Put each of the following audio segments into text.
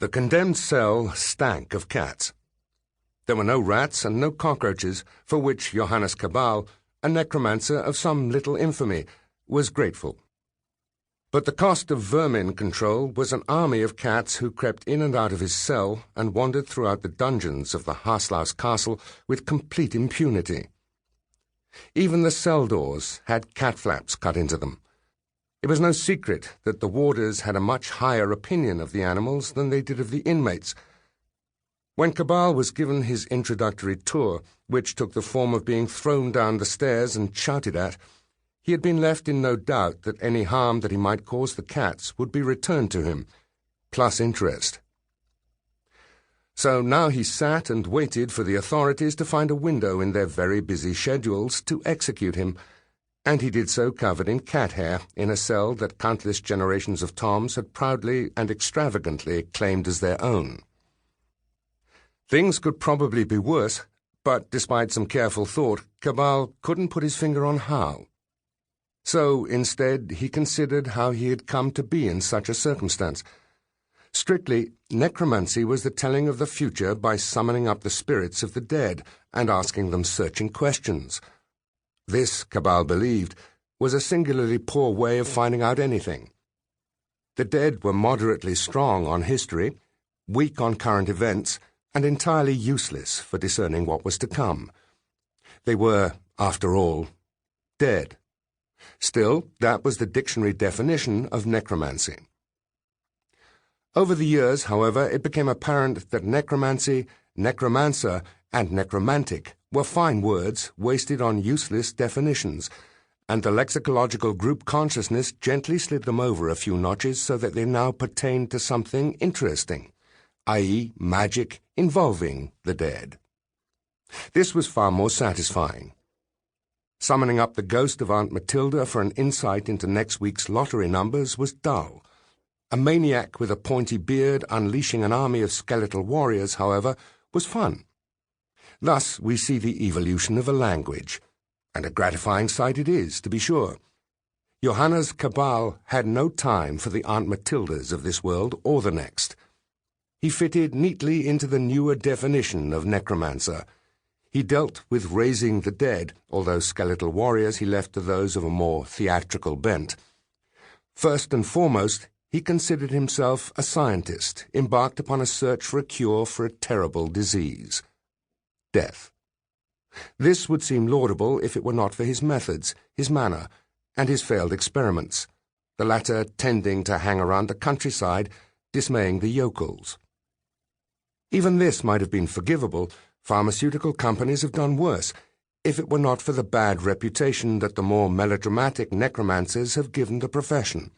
The condemned cell stank of cats. There were no rats and no cockroaches, for which Johannes Cabal, a necromancer of some little infamy, was grateful. But the cost of vermin control was an army of cats who crept in and out of his cell and wandered throughout the dungeons of the Haslaus castle with complete impunity. Even the cell doors had cat flaps cut into them. It was no secret that the warders had a much higher opinion of the animals than they did of the inmates. When Cabal was given his introductory tour, which took the form of being thrown down the stairs and shouted at, he had been left in no doubt that any harm that he might cause the cats would be returned to him, plus interest. So now he sat and waited for the authorities to find a window in their very busy schedules to execute him, and he did so covered in cat hair in a cell that countless generations of Toms had proudly and extravagantly claimed as their own. Things could probably be worse, but despite some careful thought, Cabal couldn't put his finger on how. So, instead, he considered how he had come to be in such a circumstance. Strictly, necromancy was the telling of the future by summoning up the spirits of the dead and asking them searching questions. This, Cabal believed, was a singularly poor way of finding out anything. The dead were moderately strong on history, weak on current events, and entirely useless for discerning what was to come. They were, after all, dead. Still, that was the dictionary definition of necromancy. Over the years, however, it became apparent that necromancy, necromancer, and necromantic were fine words wasted on useless definitions, and the lexicological group consciousness gently slid them over a few notches so that they now pertained to something interesting, i.e., magic involving the dead. This was far more satisfying. Summoning up the ghost of Aunt Matilda for an insight into next week's lottery numbers was dull. A maniac with a pointy beard unleashing an army of skeletal warriors, however, was fun. Thus we see the evolution of a language, and a gratifying sight it is, to be sure. Johannes Cabal had no time for the Aunt Matildas of this world or the next. He fitted neatly into the newer definition of necromancer. He dealt with raising the dead, although skeletal warriors he left to those of a more theatrical bent. First and foremost, he considered himself a scientist, embarked upon a search for a cure for a terrible disease: death. This would seem laudable if it were not for his methods, his manner, and his failed experiments, the latter tending to hang around the countryside, dismaying the yokels. Even this might have been forgivable. Pharmaceutical companies have done worse, if it were not for the bad reputation that the more melodramatic necromancers have given the profession.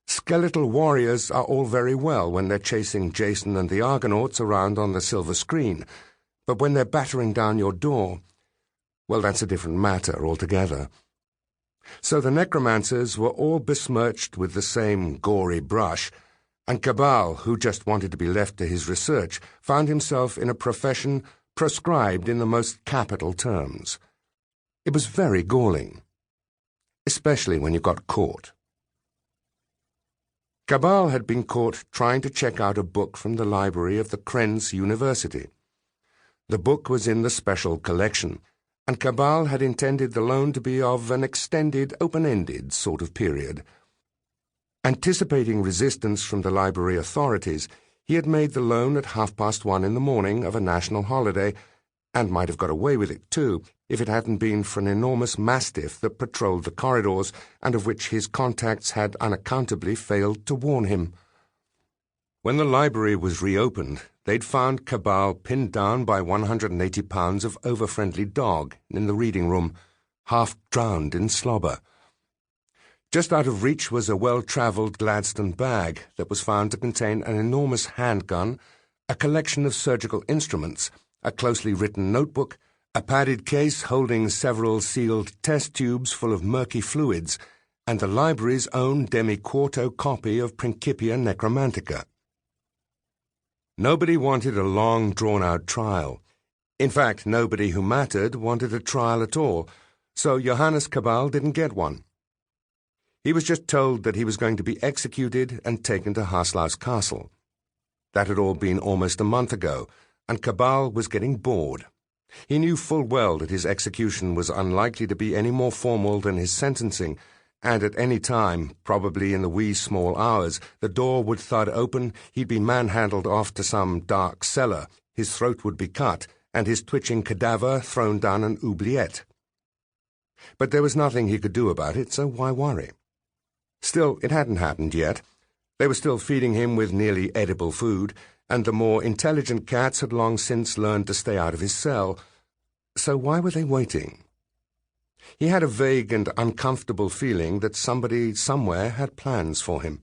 Skeletal warriors are all very well when they're chasing Jason and the Argonauts around on the silver screen, but when they're battering down your door, well, that's a different matter altogether. So the necromancers were all besmirched with the same gory brush, and Cabal, who just wanted to be left to his research, found himself in a profession proscribed in the most capital terms. It was very galling, especially when you got caught. Cabal had been caught trying to check out a book from the library of the Krenz University. The book was in the special collection, and Cabal had intended the loan to be of an extended, open-ended sort of period. Anticipating resistance from the library authorities, he had made the loan at 1:30 in the morning of a national holiday, and might have got away with it too, if it hadn't been for an enormous mastiff that patrolled the corridors, and of which his contacts had unaccountably failed to warn him. When the library was reopened, they'd found Cabal pinned down by 180 pounds of over-friendly dog in the reading room, half drowned in slobber. Just out of reach was a well-travelled Gladstone bag that was found to contain an enormous handgun, a collection of surgical instruments, a closely written notebook, a padded case holding several sealed test tubes full of murky fluids, and the library's own demi-quarto copy of Principia Necromantica. Nobody wanted a long, drawn-out trial. In fact, nobody who mattered wanted a trial at all, so Johannes Cabal didn't get one. He was just told that he was going to be executed and taken to Haslaus Castle. That had all been almost a month ago, and Cabal was getting bored. He knew full well that his execution was unlikely to be any more formal than his sentencing, and at any time, probably in the wee small hours, the door would thud open, he'd be manhandled off to some dark cellar, his throat would be cut, and his twitching cadaver thrown down an oubliette. But there was nothing he could do about it, so why worry? Still, it hadn't happened yet. They were still feeding him with nearly edible food, and the more intelligent cats had long since learned to stay out of his cell. So why were they waiting? He had a vague and uncomfortable feeling that somebody somewhere had plans for him.